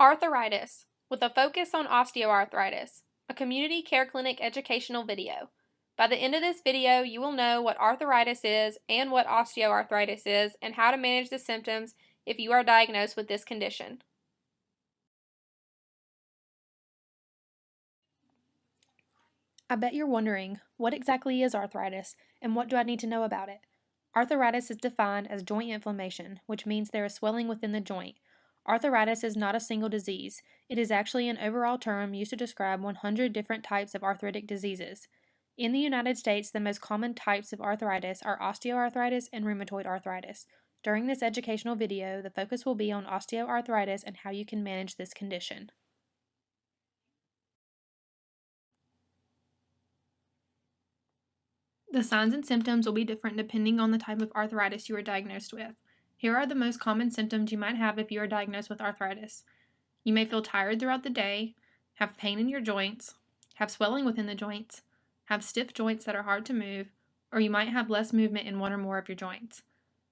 Arthritis, with a focus on osteoarthritis, a community care clinic educational video. By the end of this video, you will know what arthritis is and what osteoarthritis is and how to manage the symptoms if you are diagnosed with this condition. I bet you're wondering, what exactly is arthritis and what do I need to know about it? Arthritis is defined as joint inflammation, which means there is swelling within the joint. Arthritis is not a single disease. It is actually an overall term used to describe 100 different types of arthritic diseases. In the United States, the most common types of arthritis are osteoarthritis and rheumatoid arthritis. During this educational video, the focus will be on osteoarthritis and how you can manage this condition. The signs and symptoms will be different depending on the type of arthritis you are diagnosed with. Here are the most common symptoms you might have if you are diagnosed with arthritis. You may feel tired throughout the day, have pain in your joints, have swelling within the joints, have stiff joints that are hard to move, or you might have less movement in one or more of your joints.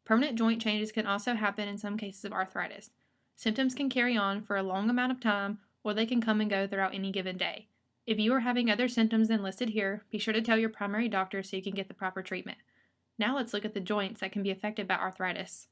Permanent joint changes can also happen in some cases of arthritis. Symptoms can carry on for a long amount of time, or they can come and go throughout any given day. If you are having other symptoms than listed here, be sure to tell your primary doctor so you can get the proper treatment. Now let's look at the joints that can be affected by arthritis.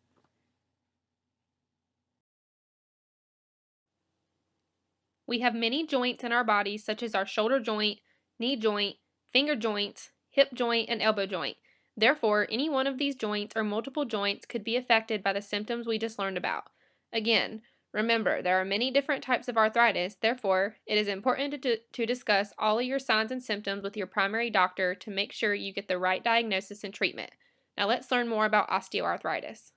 We have many joints in our bodies such as our shoulder joint, knee joint, finger joints, hip joint, and elbow joint. Therefore, any one of these joints or multiple joints could be affected by the symptoms we just learned about. Again, remember, there are many different types of arthritis, therefore, it is important to discuss all of your signs and symptoms with your primary doctor to make sure you get the right diagnosis and treatment. Now let's learn more about osteoarthritis.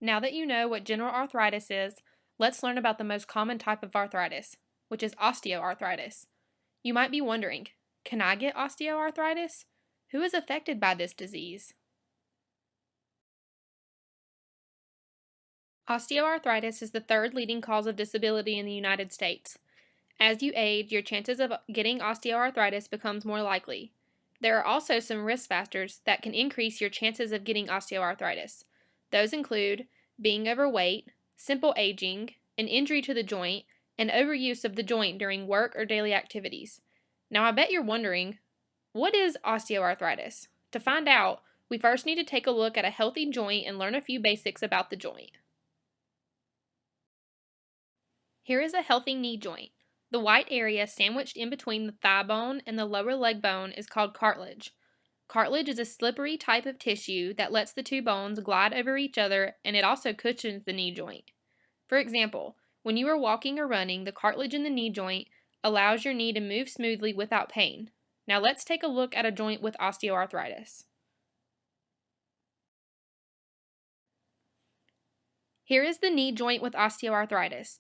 Now that you know what general arthritis is, let's learn about the most common type of arthritis, which is osteoarthritis. You might be wondering, can I get osteoarthritis? Who is affected by this disease? Osteoarthritis is the third leading cause of disability in the United States. As you age, your chances of getting osteoarthritis becomes more likely. There are also some risk factors that can increase your chances of getting osteoarthritis. Those include being overweight, simple aging, an injury to the joint, and overuse of the joint during work or daily activities. Now I bet you're wondering, what is osteoarthritis? To find out, we first need to take a look at a healthy joint and learn a few basics about the joint. Here is a healthy knee joint. The white area sandwiched in between the thigh bone and the lower leg bone is called cartilage. Cartilage is a slippery type of tissue that lets the two bones glide over each other, and it also cushions the knee joint. For example, when you are walking or running, the cartilage in the knee joint allows your knee to move smoothly without pain. Now let's take a look at a joint with osteoarthritis. Here is the knee joint with osteoarthritis.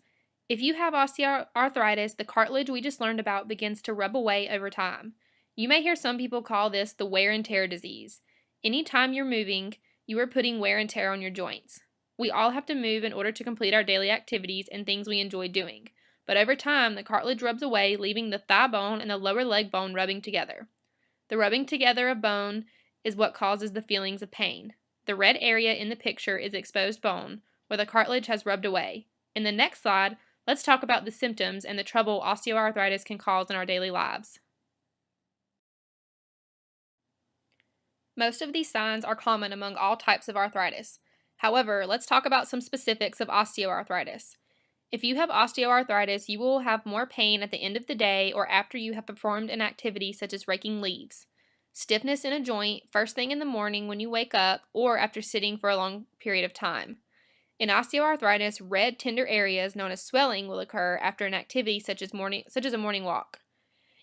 If you have osteoarthritis, the cartilage we just learned about begins to rub away over time. You may hear some people call this the wear and tear disease. Anytime you're moving, you are putting wear and tear on your joints. We all have to move in order to complete our daily activities and things we enjoy doing. But over time, the cartilage rubs away, leaving the thigh bone and the lower leg bone rubbing together. The rubbing together of bone is what causes the feelings of pain. The red area in the picture is exposed bone, where the cartilage has rubbed away. In the next slide, let's talk about the symptoms and the trouble osteoarthritis can cause in our daily lives. Most of these signs are common among all types of arthritis. However, let's talk about some specifics of osteoarthritis. If you have osteoarthritis, you will have more pain at the end of the day or after you have performed an activity such as raking leaves. Stiffness in a joint first thing in the morning when you wake up or after sitting for a long period of time. In osteoarthritis, red tender areas known as swelling will occur after an activity such as a morning walk.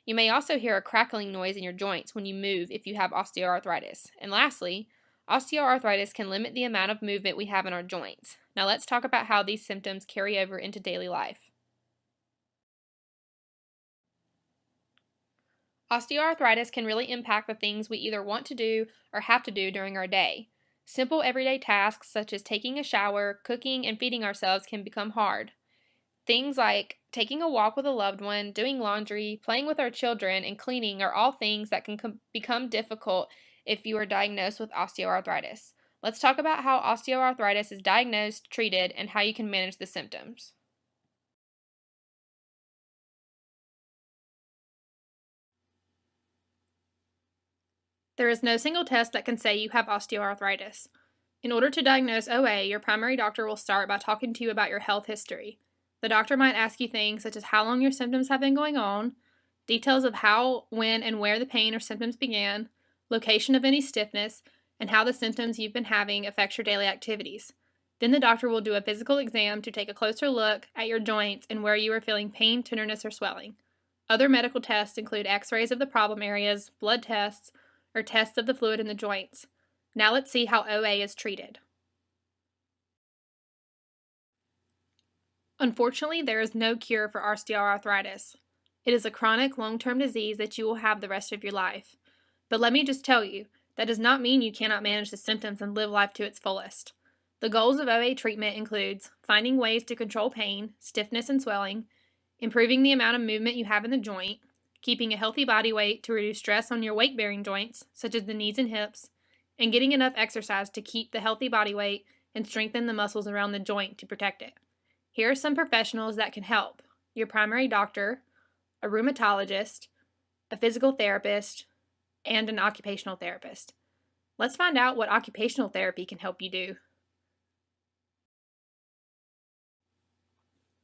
You may also hear a crackling noise in your joints when you move if you have osteoarthritis. And lastly, osteoarthritis can limit the amount of movement we have in our joints. Now let's talk about how these symptoms carry over into daily life. Osteoarthritis can really impact the things we either want to do or have to do during our day. Simple everyday tasks such as taking a shower, cooking, and feeding ourselves can become hard. Things like taking a walk with a loved one, doing laundry, playing with our children, and cleaning are all things that can become difficult if you are diagnosed with osteoarthritis. Let's talk about how osteoarthritis is diagnosed, treated, and how you can manage the symptoms. There is no single test that can say you have osteoarthritis. In order to diagnose OA, your primary doctor will start by talking to you about your health history. The doctor might ask you things such as how long your symptoms have been going on, details of how, when, and where the pain or symptoms began, location of any stiffness, and how the symptoms you've been having affect your daily activities. Then the doctor will do a physical exam to take a closer look at your joints and where you are feeling pain, tenderness, or swelling. Other medical tests include x-rays of the problem areas, blood tests, or tests of the fluid in the joints. Now let's see how OA is treated. Unfortunately, there is no cure for osteoarthritis. It is a chronic, long-term disease that you will have the rest of your life. But let me just tell you, that does not mean you cannot manage the symptoms and live life to its fullest. The goals of OA treatment includes finding ways to control pain, stiffness, and swelling, improving the amount of movement you have in the joint, keeping a healthy body weight to reduce stress on your weight-bearing joints, such as the knees and hips, and getting enough exercise to keep the healthy body weight and strengthen the muscles around the joint to protect it. Here are some professionals that can help: your primary doctor, a rheumatologist, a physical therapist, and an occupational therapist. Let's find out what occupational therapy can help you do.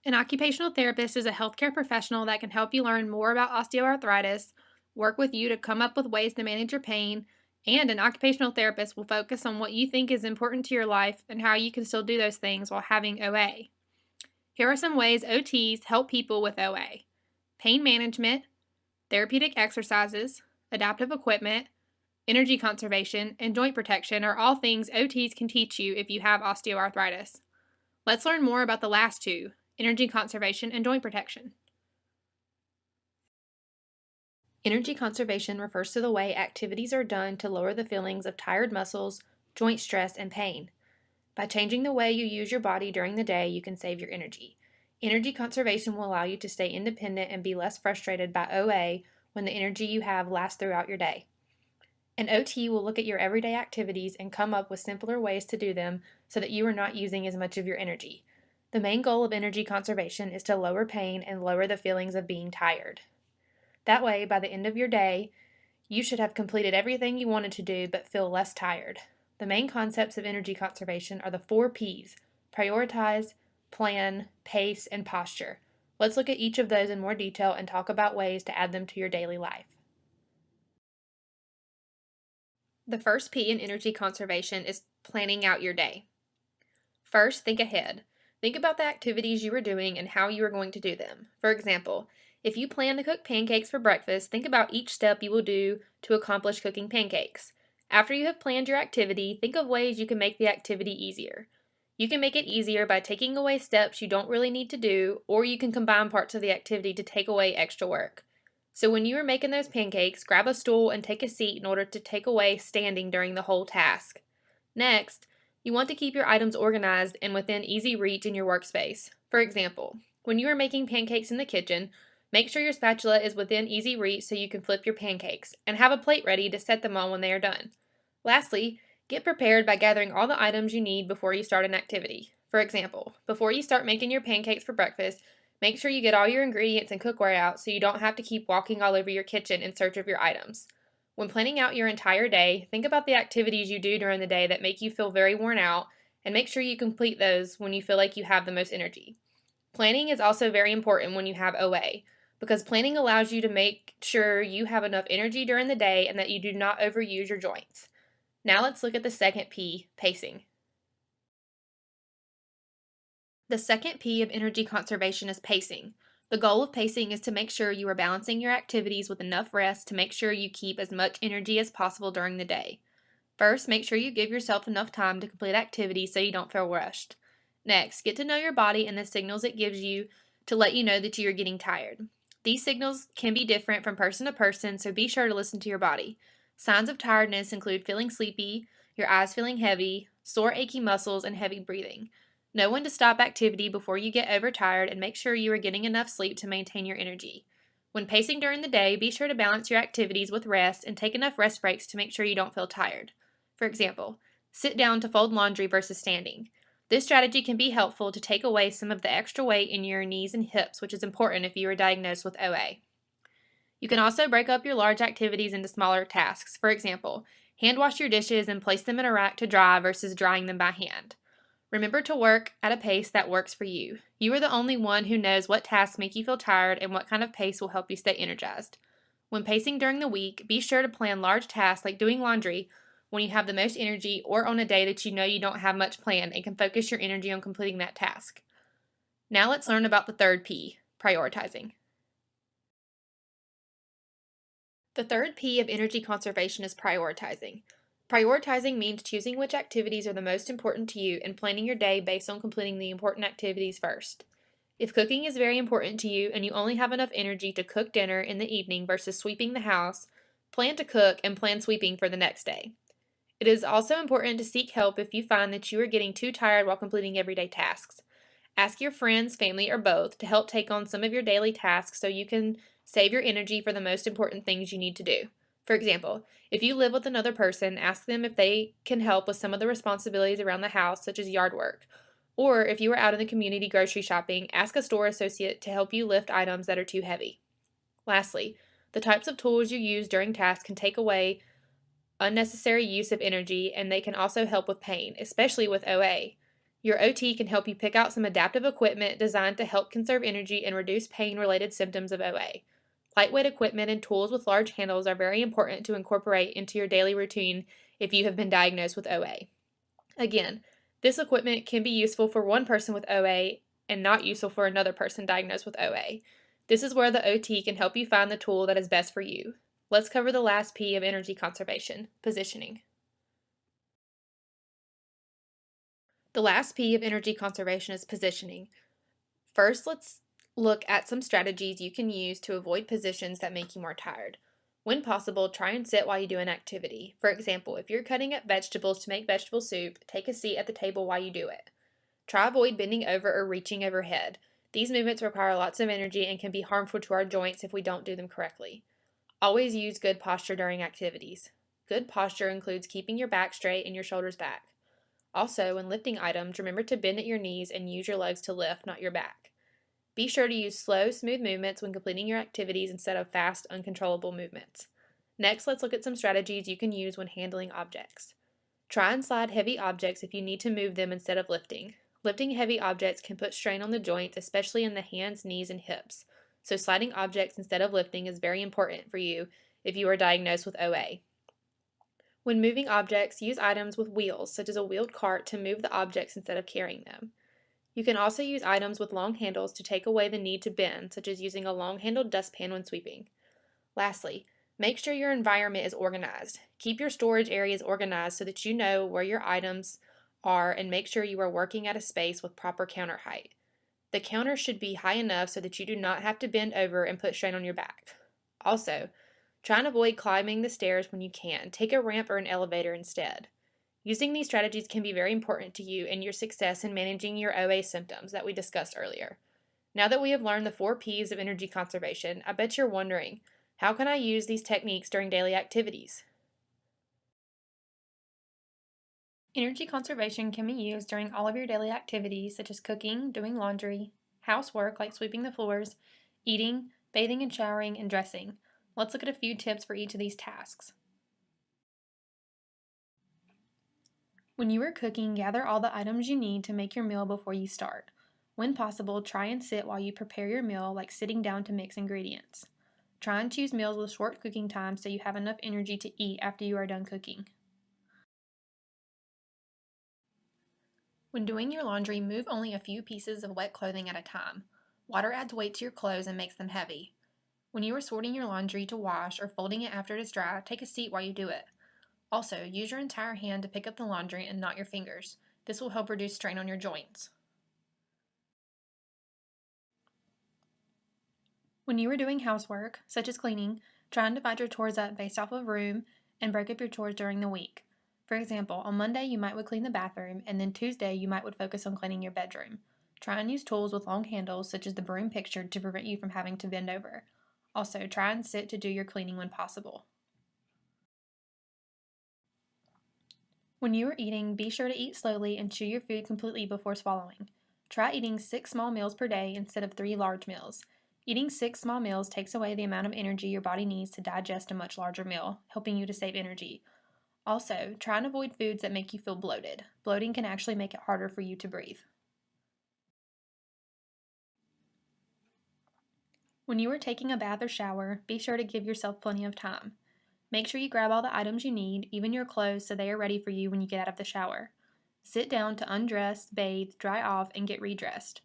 An occupational therapist is a healthcare professional that can help you learn more about osteoarthritis, work with you to come up with ways to manage your pain, and an occupational therapist will focus on what you think is important to your life and how you can still do those things while having OA. Here are some ways OTs help people with OA: pain management, therapeutic exercises, adaptive equipment, energy conservation, and joint protection are all things OTs can teach you if you have osteoarthritis. Let's learn more about the last two: energy conservation and joint protection. Energy conservation refers to the way activities are done to lower the feelings of tired muscles, joint stress, and pain. By changing the way you use your body during the day, you can save your energy. Energy conservation will allow you to stay independent and be less frustrated by OA when the energy you have lasts throughout your day. An OT will look at your everyday activities and come up with simpler ways to do them so that you are not using as much of your energy. The main goal of energy conservation is to lower pain and lower the feelings of being tired. That way, by the end of your day, you should have completed everything you wanted to do but feel less tired. The main concepts of energy conservation are the 4 P's: prioritize, plan, pace, and posture. Let's look at each of those in more detail and talk about ways to add them to your daily life. The first P in energy conservation is planning out your day. First, think ahead. Think about the activities you are doing and how you are going to do them. For example, if you plan to cook pancakes for breakfast, think about each step you will do to accomplish cooking pancakes. After you have planned your activity, think of ways you can make the activity easier. You can make it easier by taking away steps you don't really need to do, or you can combine parts of the activity to take away extra work. So when you are making those pancakes, grab a stool and take a seat in order to take away standing during the whole task. Next, you want to keep your items organized and within easy reach in your workspace. For example, when you are making pancakes in the kitchen, make sure your spatula is within easy reach so you can flip your pancakes, and have a plate ready to set them on when they are done. Lastly, get prepared by gathering all the items you need before you start an activity. For example, before you start making your pancakes for breakfast, make sure you get all your ingredients and cookware out so you don't have to keep walking all over your kitchen in search of your items. When planning out your entire day, think about the activities you do during the day that make you feel very worn out, and make sure you complete those when you feel like you have the most energy. Planning is also very important when you have OA, because planning allows you to make sure you have enough energy during the day and that you do not overuse your joints. Now let's look at the second P, pacing. The second P of energy conservation is pacing. The goal of pacing is to make sure you are balancing your activities with enough rest to make sure you keep as much energy as possible during the day. First, make sure you give yourself enough time to complete activities so you don't feel rushed. Next, get to know your body and the signals it gives you to let you know that you are getting tired. These signals can be different from person to person, so be sure to listen to your body. Signs of tiredness include feeling sleepy, your eyes feeling heavy, sore achy muscles, and heavy breathing. Know when to stop activity before you get overtired, and make sure you are getting enough sleep to maintain your energy. When pacing during the day, be sure to balance your activities with rest and take enough rest breaks to make sure you don't feel tired. For example, sit down to fold laundry versus standing. This strategy can be helpful to take away some of the extra weight in your knees and hips, which is important if you are diagnosed with OA. You can also break up your large activities into smaller tasks. For example, hand wash your dishes and place them in a rack to dry versus drying them by hand. Remember to work at a pace that works for you. You are the only one who knows what tasks make you feel tired and what kind of pace will help you stay energized. When pacing during the week, be sure to plan large tasks like doing laundry when you have the most energy or on a day that you know you don't have much planned and can focus your energy on completing that task. Now let's learn about the third P, prioritizing. The third P of energy conservation is prioritizing. Prioritizing means choosing which activities are the most important to you and planning your day based on completing the important activities first. If cooking is very important to you and you only have enough energy to cook dinner in the evening versus sweeping the house, plan to cook and plan sweeping for the next day. It is also important to seek help if you find that you are getting too tired while completing everyday tasks. Ask your friends, family, or both to help take on some of your daily tasks so you can save your energy for the most important things you need to do. For example, if you live with another person, ask them if they can help with some of the responsibilities around the house, such as yard work. Or if you are out in the community grocery shopping, ask a store associate to help you lift items that are too heavy. Lastly, the types of tools you use during tasks can take away unnecessary use of energy, and they can also help with pain, especially with OA. Your OT can help you pick out some adaptive equipment designed to help conserve energy and reduce pain-related symptoms of OA. Lightweight equipment and tools with large handles are very important to incorporate into your daily routine if you have been diagnosed with OA. Again, this equipment can be useful for one person with OA and not useful for another person diagnosed with OA. This is where the OT can help you find the tool that is best for you. Let's cover the last P of energy conservation, positioning. The last P of energy conservation is positioning. First, let's look at some strategies you can use to avoid positions that make you more tired. When possible, try and sit while you do an activity. For example, if you're cutting up vegetables to make vegetable soup, take a seat at the table while you do it. Try avoid bending over or reaching overhead. These movements require lots of energy and can be harmful to our joints if we don't do them correctly. Always use good posture during activities. Good posture includes keeping your back straight and your shoulders back. Also, when lifting items, remember to bend at your knees and use your legs to lift, not your back. Be sure to use slow, smooth movements when completing your activities instead of fast, uncontrollable movements. Next, let's look at some strategies you can use when handling objects. Try and slide heavy objects if you need to move them instead of lifting. Lifting heavy objects can put strain on the joints, especially in the hands, knees, and hips. So sliding objects instead of lifting is very important for you if you are diagnosed with OA. When moving objects, use items with wheels, such as a wheeled cart, to move the objects instead of carrying them. You can also use items with long handles to take away the need to bend, such as using a long-handled dustpan when sweeping. Lastly, make sure your environment is organized. Keep your storage areas organized so that you know where your items are, and make sure you are working at a space with proper counter height. The counter should be high enough so that you do not have to bend over and put strain on your back. Also, try and avoid climbing the stairs when you can. Take a ramp or an elevator instead. Using these strategies can be very important to you and your success in managing your OA symptoms that we discussed earlier. Now that we have learned the 4 P's of energy conservation, I bet you're wondering, how can I use these techniques during daily activities? Energy conservation can be used during all of your daily activities, such as cooking, doing laundry, housework like sweeping the floors, eating, bathing and showering, and dressing. Let's look at a few tips for each of these tasks. When you are cooking, gather all the items you need to make your meal before you start. When possible, try and sit while you prepare your meal, like sitting down to mix ingredients. Try and choose meals with short cooking time so you have enough energy to eat after you are done cooking. When doing your laundry, move only a few pieces of wet clothing at a time. Water adds weight to your clothes and makes them heavy. When you are sorting your laundry to wash or folding it after it is dry, take a seat while you do it. Also, use your entire hand to pick up the laundry and not your fingers. This will help reduce strain on your joints. When you are doing housework, such as cleaning, try and divide your chores up based off of room and break up your chores during the week. For example, on Monday you might would clean the bathroom, and then Tuesday you might would focus on cleaning your bedroom. Try and use tools with long handles, such as the broom pictured, to prevent you from having to bend over. Also, try and sit to do your cleaning when possible. When you are eating, be sure to eat slowly and chew your food completely before swallowing. Try eating 6 small meals per day instead of 3 large meals. Eating 6 small meals takes away the amount of energy your body needs to digest a much larger meal, helping you to save energy. Also, try and avoid foods that make you feel bloated. Bloating can actually make it harder for you to breathe. When you are taking a bath or shower, be sure to give yourself plenty of time. Make sure you grab all the items you need, even your clothes, so they are ready for you when you get out of the shower. Sit down to undress, bathe, dry off, and get redressed.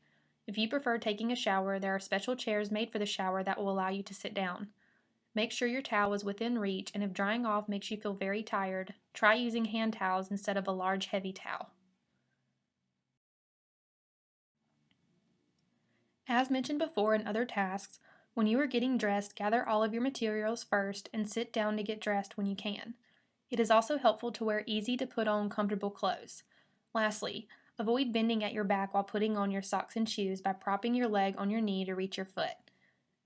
If you prefer taking a shower, there are special chairs made for the shower that will allow you to sit down. Make sure your towel is within reach, and if drying off makes you feel very tired, try using hand towels instead of a large, heavy towel. As mentioned before in other tasks, when you are getting dressed, gather all of your materials first and sit down to get dressed when you can. It is also helpful to wear easy to put on comfortable clothes. Lastly, avoid bending at your back while putting on your socks and shoes by propping your leg on your knee to reach your foot.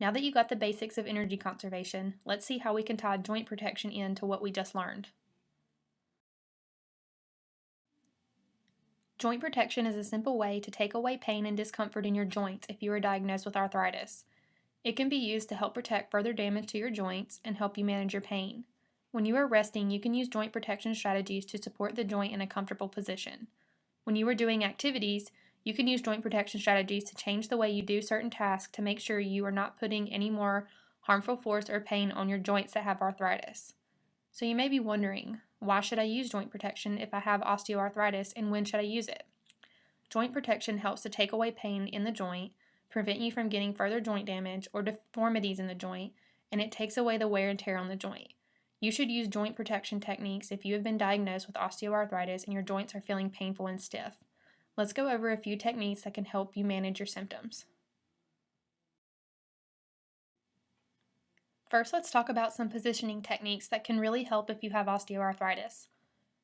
Now that you got the basics of energy conservation, let's see how we can tie joint protection into what we just learned. Joint protection is a simple way to take away pain and discomfort in your joints if you are diagnosed with arthritis. It can be used to help protect further damage to your joints and help you manage your pain. When you are resting, you can use joint protection strategies to support the joint in a comfortable position. When you are doing activities, you can use joint protection strategies to change the way you do certain tasks to make sure you are not putting any more harmful force or pain on your joints that have arthritis. So you may be wondering, why should I use joint protection if I have osteoarthritis, and when should I use it? Joint protection helps to take away pain in the joint, prevent you from getting further joint damage or deformities in the joint, and it takes away the wear and tear on the joint. You should use joint protection techniques if you have been diagnosed with osteoarthritis and your joints are feeling painful and stiff. Let's go over a few techniques that can help you manage your symptoms. First, let's talk about some positioning techniques that can really help if you have osteoarthritis.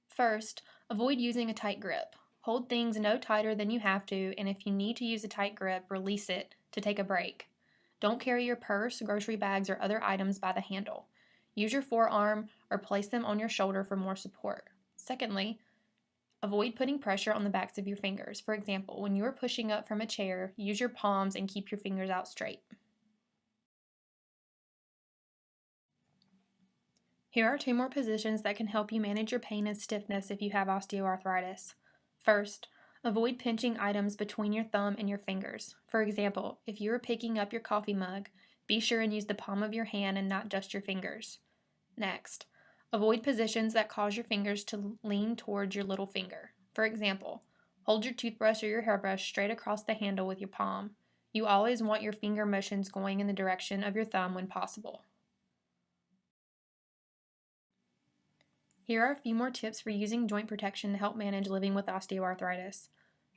First, avoid using a tight grip. Hold things no tighter than you have to, and if you need to use a tight grip, release it to take a break. Don't carry your purse, grocery bags, or other items by the handle. Use your forearm or place them on your shoulder for more support. Secondly, avoid putting pressure on the backs of your fingers. For example, when you are pushing up from a chair, use your palms and keep your fingers out straight. Here are 2 more positions that can help you manage your pain and stiffness if you have osteoarthritis. First, avoid pinching items between your thumb and your fingers. For example, if you are picking up your coffee mug, be sure and use the palm of your hand and not just your fingers. Next, avoid positions that cause your fingers to lean towards your little finger. For example, hold your toothbrush or your hairbrush straight across the handle with your palm. You always want your finger motions going in the direction of your thumb when possible. Here are a few more tips for using joint protection to help manage living with osteoarthritis.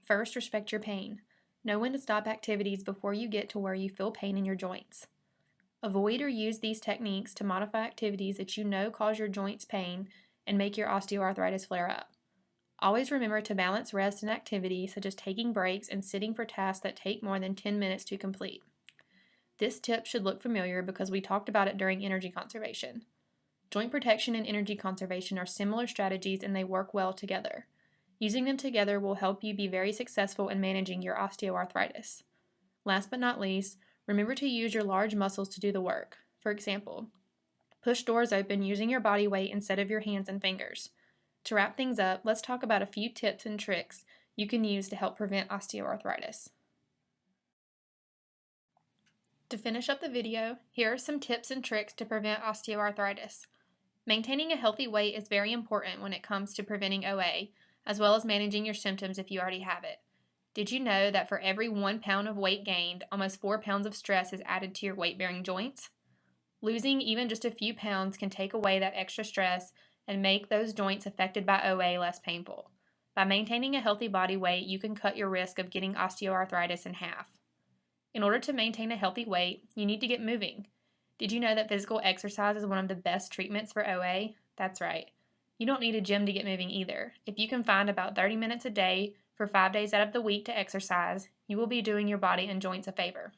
First, respect your pain. Know when to stop activities before you get to where you feel pain in your joints. Avoid or use these techniques to modify activities that you know cause your joints pain and make your osteoarthritis flare up. Always remember to balance rest and activity, such as taking breaks and sitting for tasks that take more than 10 minutes to complete. This tip should look familiar because we talked about it during energy conservation. Joint protection and energy conservation are similar strategies and they work well together. Using them together will help you be very successful in managing your osteoarthritis. Last but not least, remember to use your large muscles to do the work. For example, push doors open using your body weight instead of your hands and fingers. To wrap things up, let's talk about a few tips and tricks you can use to help prevent osteoarthritis. To finish up the video, here are some tips and tricks to prevent osteoarthritis. Maintaining a healthy weight is very important when it comes to preventing OA, as well as managing your symptoms if you already have it. Did you know that for every 1 pound of weight gained, almost 4 pounds of stress is added to your weight-bearing joints? Losing even just a few pounds can take away that extra stress and make those joints affected by OA less painful. By maintaining a healthy body weight, you can cut your risk of getting osteoarthritis in half. In order to maintain a healthy weight, you need to get moving. Did you know that physical exercise is one of the best treatments for OA? That's right. You don't need a gym to get moving either. If you can find about 30 minutes a day for 5 days out of the week to exercise, you will be doing your body and joints a favor.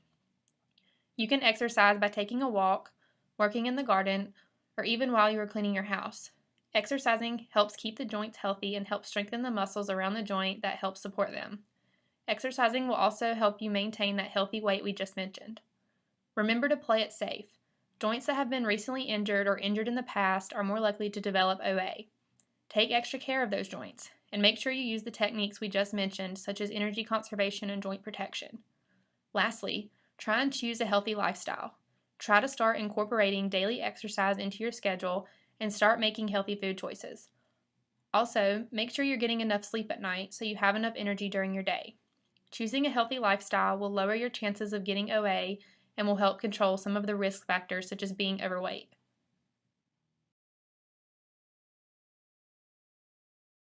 You can exercise by taking a walk, working in the garden, or even while you are cleaning your house. Exercising helps keep the joints healthy and helps strengthen the muscles around the joint that help support them. Exercising will also help you maintain that healthy weight we just mentioned. Remember to play it safe. Joints that have been recently injured or injured in the past are more likely to develop OA. Take extra care of those joints, and make sure you use the techniques we just mentioned, such as energy conservation and joint protection. Lastly, try and choose a healthy lifestyle. Try to start incorporating daily exercise into your schedule and start making healthy food choices. Also, make sure you're getting enough sleep at night so you have enough energy during your day. Choosing a healthy lifestyle will lower your chances of getting OA and will help control some of the risk factors such as being overweight.